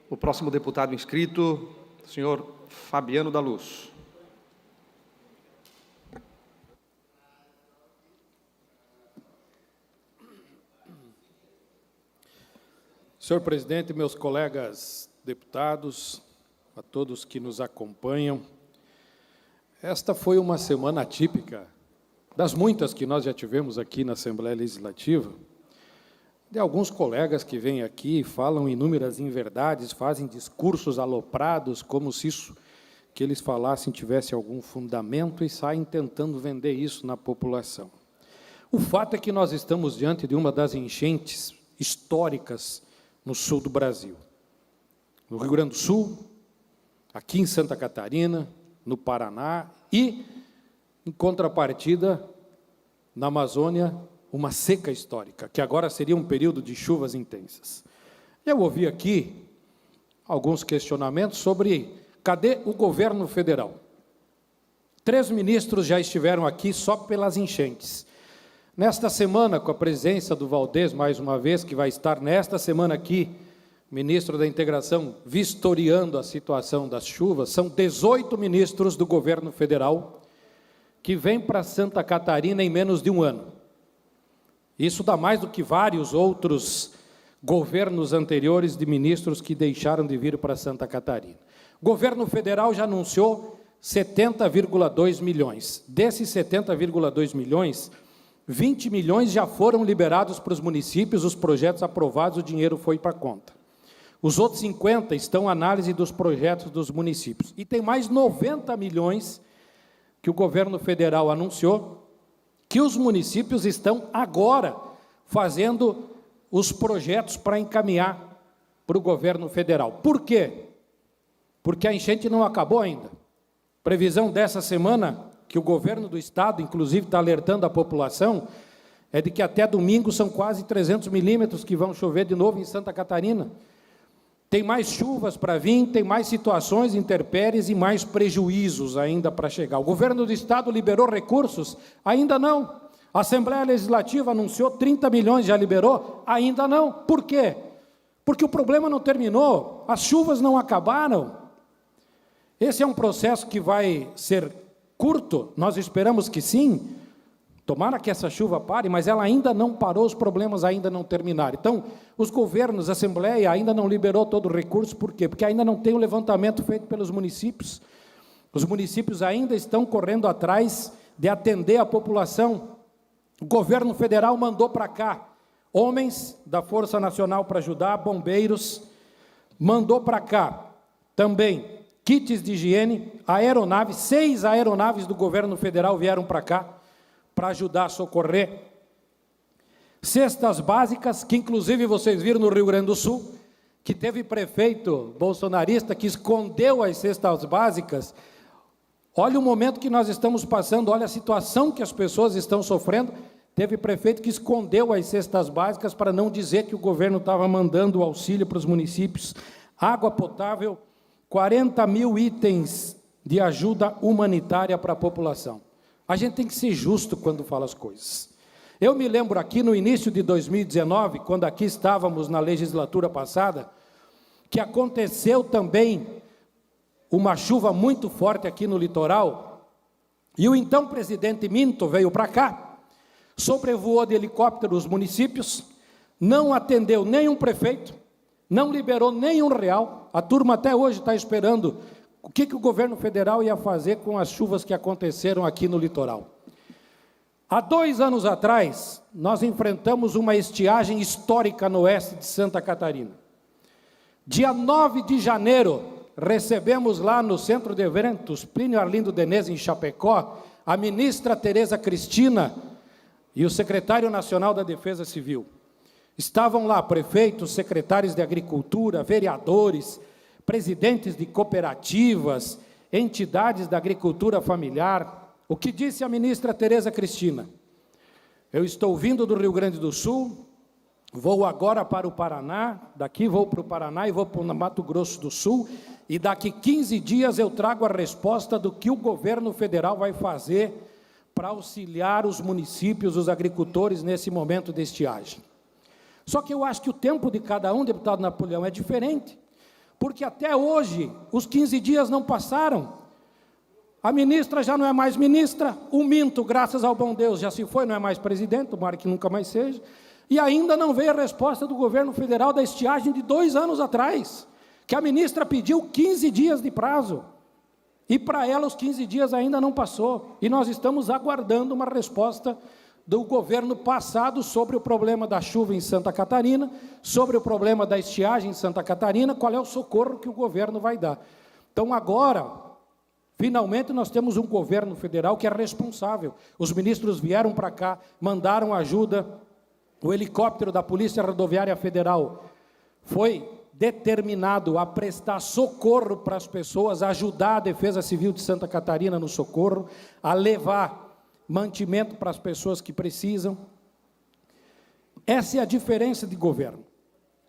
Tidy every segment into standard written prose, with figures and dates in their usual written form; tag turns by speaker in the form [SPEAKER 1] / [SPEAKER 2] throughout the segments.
[SPEAKER 1] O próximo deputado inscrito, senhor Fabiano da Luz.
[SPEAKER 2] Senhor presidente, meus colegas deputados, a todos que nos acompanham, esta foi uma semana atípica, das muitas que nós já tivemos aqui na Assembleia Legislativa, de alguns colegas que vêm aqui e falam inúmeras inverdades, fazem discursos aloprados, como se isso que eles falassem tivesse algum fundamento e saem tentando vender isso na população. O fato é que nós estamos diante de uma das enchentes históricas no sul do Brasil. No Rio Grande do Sul, aqui em Santa Catarina, no Paraná e, em contrapartida, na Amazônia, uma seca histórica, que agora seria um período de chuvas intensas. Eu ouvi aqui alguns questionamentos sobre cadê o governo federal. 3 ministros já estiveram aqui só pelas enchentes. Nesta semana, com a presença do Valdez, mais uma vez, que vai estar nesta semana aqui, ministro da Integração, vistoriando a situação das chuvas, são 18 ministros do governo federal que vêm para Santa Catarina em menos de um ano. Isso dá mais do que vários outros governos anteriores de ministros que deixaram de vir para Santa Catarina. O governo federal já anunciou 70,2 milhões. Desses 70,2 milhões, 20 milhões já foram liberados para os municípios, os projetos aprovados, o dinheiro foi para a conta. Os outros 50 estão em análise dos projetos dos municípios. E tem mais 90 milhões que o governo federal anunciou, que os municípios estão agora fazendo os projetos para encaminhar para o governo federal. Por quê? Porque a enchente não acabou ainda. Previsão dessa semana, que o governo do estado, inclusive, está alertando a população, é de que até domingo são quase 300 milímetros que vão chover de novo em Santa Catarina. Tem mais chuvas para vir, tem mais situações intempéries e mais prejuízos ainda para chegar. O governo do estado liberou recursos? Ainda não. A Assembleia Legislativa anunciou 30 milhões, já liberou? Ainda não. Por quê? Porque o problema não terminou, as chuvas não acabaram. Esse é um processo que vai ser curto, nós esperamos que sim, tomara que essa chuva pare, mas ela ainda não parou, os problemas ainda não terminaram. Então, os governos, a Assembleia ainda não liberou todo o recurso, por quê? Porque ainda não tem o levantamento feito pelos municípios. Os municípios ainda estão correndo atrás de atender a população. O governo federal mandou para cá homens da Força Nacional para ajudar, bombeiros, mandou para cá também kits de higiene, aeronaves, 6 aeronaves do governo federal vieram para cá, para ajudar a socorrer. Cestas básicas, que inclusive vocês viram no Rio Grande do Sul, que teve prefeito bolsonarista que escondeu as cestas básicas. Olha o momento que nós estamos passando, olha a situação que as pessoas estão sofrendo. Teve prefeito que escondeu as cestas básicas para não dizer que o governo estava mandando o auxílio para os municípios. Água potável, 40 mil itens de ajuda humanitária para a população. A gente tem que ser justo quando fala as coisas. Eu me lembro aqui no início de 2019, quando aqui estávamos na legislatura passada, que aconteceu também uma chuva muito forte aqui no litoral, e o então presidente Minto veio para cá, sobrevoou de helicóptero os municípios, não atendeu nenhum prefeito, não liberou nenhum real, a turma até hoje está esperando o que o governo federal ia fazer com as chuvas que aconteceram aqui no litoral. Há 2 anos atrás, nós enfrentamos uma estiagem histórica no oeste de Santa Catarina. Dia 9 de janeiro, recebemos lá no Centro de Eventos, Plínio Arlindo Denez, em Chapecó, a ministra Tereza Cristina e o secretário nacional da Defesa Civil. Estavam lá prefeitos, secretários de Agricultura, vereadores, presidentes de cooperativas, entidades da agricultura familiar. O que disse a ministra Tereza Cristina? Eu estou vindo do Rio Grande do Sul, vou agora para o Paraná, daqui vou para o Paraná e vou para o Mato Grosso do Sul, e daqui 15 dias eu trago a resposta do que o governo federal vai fazer para auxiliar os municípios, os agricultores nesse momento de estiagem. Só que eu acho que o tempo de cada um, deputado Napoleão, é diferente. porque até hoje os 15 dias não passaram. A ministra já não é mais ministra, o Minto, graças ao bom Deus, já se foi, não é mais presidente, tomara que nunca mais seja, e ainda não veio a resposta do governo federal da estiagem de 2 anos atrás, que a ministra pediu 15 dias de prazo, e para ela os 15 dias ainda não passou, e nós estamos aguardando uma resposta do governo passado sobre o problema da chuva em Santa Catarina, sobre o problema da estiagem em Santa Catarina, qual é o socorro que o governo vai dar. Então agora, finalmente nós temos um governo federal que é responsável. Os ministros vieram para cá, mandaram ajuda, o helicóptero da Polícia Rodoviária Federal foi determinado a prestar socorro para as pessoas, a ajudar a Defesa Civil de Santa Catarina no socorro, a levar mantimento para as pessoas que precisam. Essa é a diferença de governo.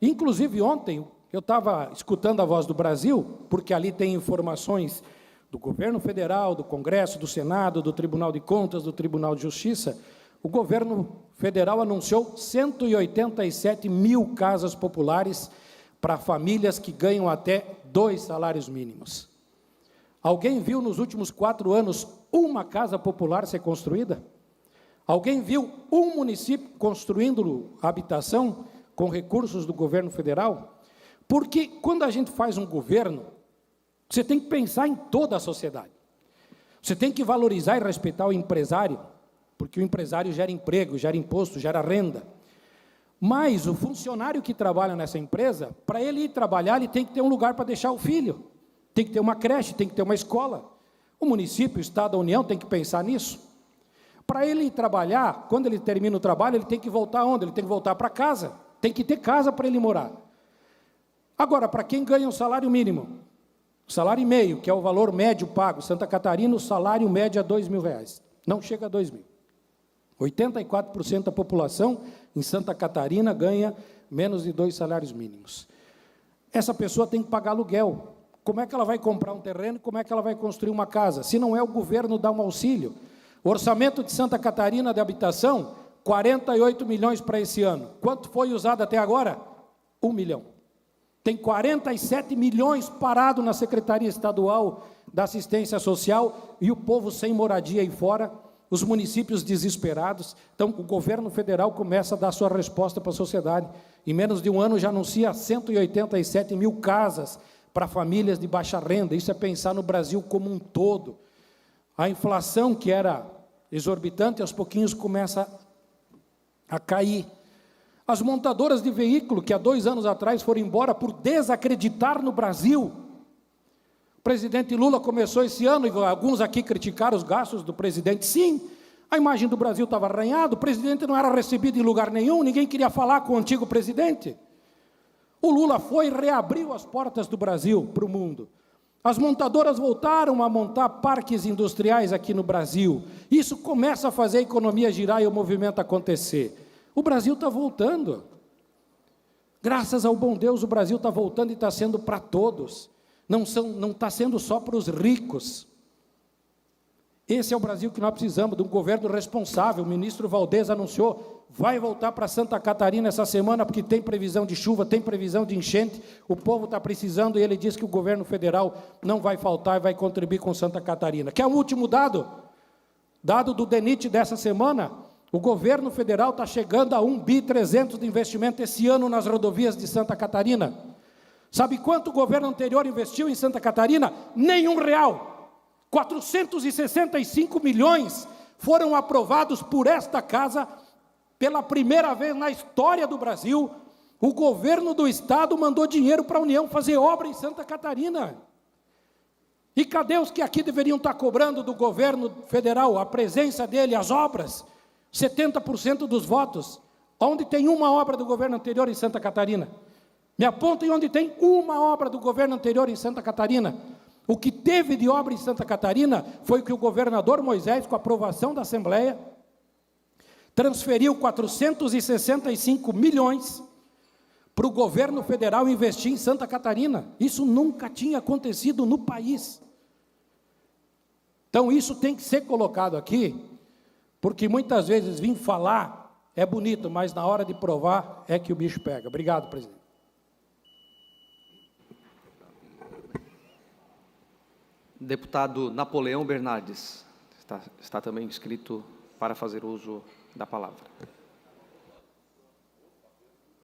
[SPEAKER 2] Inclusive ontem, eu estava escutando a Voz do Brasil, porque ali tem informações do governo federal, do Congresso, do Senado, do Tribunal de Contas, do Tribunal de Justiça. O governo federal anunciou 187 mil casas populares para famílias que ganham até 2 salários mínimos. Alguém viu nos últimos 4 anos uma casa popular ser construída? Alguém viu um município construindo habitação com recursos do governo federal? Porque quando a gente faz um governo, você tem que pensar em toda a sociedade. Você tem que valorizar e respeitar o empresário, porque o empresário gera emprego, gera imposto, gera renda. Mas o funcionário que trabalha nessa empresa, para ele ir trabalhar, ele tem que ter um lugar para deixar o filho. Tem que ter uma creche, tem que ter uma escola. O município, o Estado, a União tem que pensar nisso. Para ele ir trabalhar, quando ele termina o trabalho, ele tem que voltar onde? Ele tem que voltar para casa. Tem que ter casa para ele morar. Agora, para quem ganha um salário mínimo, salário e meio, que é o valor médio pago, Santa Catarina, o salário médio é R$2.000. Não chega a 2.000. 84% da população em Santa Catarina ganha menos de 2 salários mínimos. Essa pessoa tem que pagar aluguel. Como é que ela vai comprar um terreno? Como é que ela vai construir uma casa? Se não é o governo dar um auxílio. O orçamento de Santa Catarina de habitação, 48 milhões para esse ano. Quanto foi usado até agora? 1 milhão. Tem 47 milhões parado na Secretaria Estadual da Assistência Social e o povo sem moradia aí fora, os municípios desesperados. Então, o governo federal começa a dar sua resposta para a sociedade. Em menos de um ano já anuncia 187 mil casas para famílias de baixa renda. Isso é pensar no Brasil como um todo. A inflação, que era exorbitante, aos pouquinhos começa a cair. As montadoras de veículo, que há 2 anos atrás foram embora por desacreditar no Brasil. O presidente Lula começou esse ano, e alguns aqui criticaram os gastos do presidente. Sim, a imagem do Brasil estava arranhada, o presidente não era recebido em lugar nenhum, ninguém queria falar com o antigo presidente. O Lula foi e reabriu as portas do Brasil para o mundo. As montadoras voltaram a montar parques industriais aqui no Brasil. Isso começa a fazer a economia girar e o movimento acontecer. O Brasil está voltando. Graças ao bom Deus, o Brasil está voltando e está sendo para todos. Não está sendo só para os ricos. Esse é o Brasil que nós precisamos, de um governo responsável. O ministro Valdez anunciou, vai voltar para Santa Catarina essa semana, porque tem previsão de chuva, tem previsão de enchente, o povo está precisando, e ele diz que o governo federal não vai faltar e vai contribuir com Santa Catarina. Quer um último dado? Dado do DENIT dessa semana, o governo federal está chegando a 1.3 bi de investimento esse ano nas rodovias de Santa Catarina. Sabe quanto o governo anterior investiu em Santa Catarina? Nenhum real. 465 milhões foram aprovados por esta casa. Pela primeira vez na história do Brasil, o governo do estado mandou dinheiro para a União fazer obra em Santa Catarina. E cadê os que aqui deveriam estar cobrando do governo federal a presença dele, as obras? 70% dos votos. Onde tem uma obra do governo anterior em Santa Catarina? Me apontem onde tem uma obra do governo anterior em Santa Catarina. O que teve de obra em Santa Catarina foi que o governador Moisés, com a aprovação da Assembleia, transferiu 465 milhões para o governo federal investir em Santa Catarina. Isso nunca tinha acontecido no país. Então, isso tem que ser colocado aqui, porque muitas vezes vir falar é bonito, mas na hora de provar é que o bicho pega. Obrigado, presidente.
[SPEAKER 1] Deputado Napoleão Bernardes está também inscrito para fazer uso da palavra.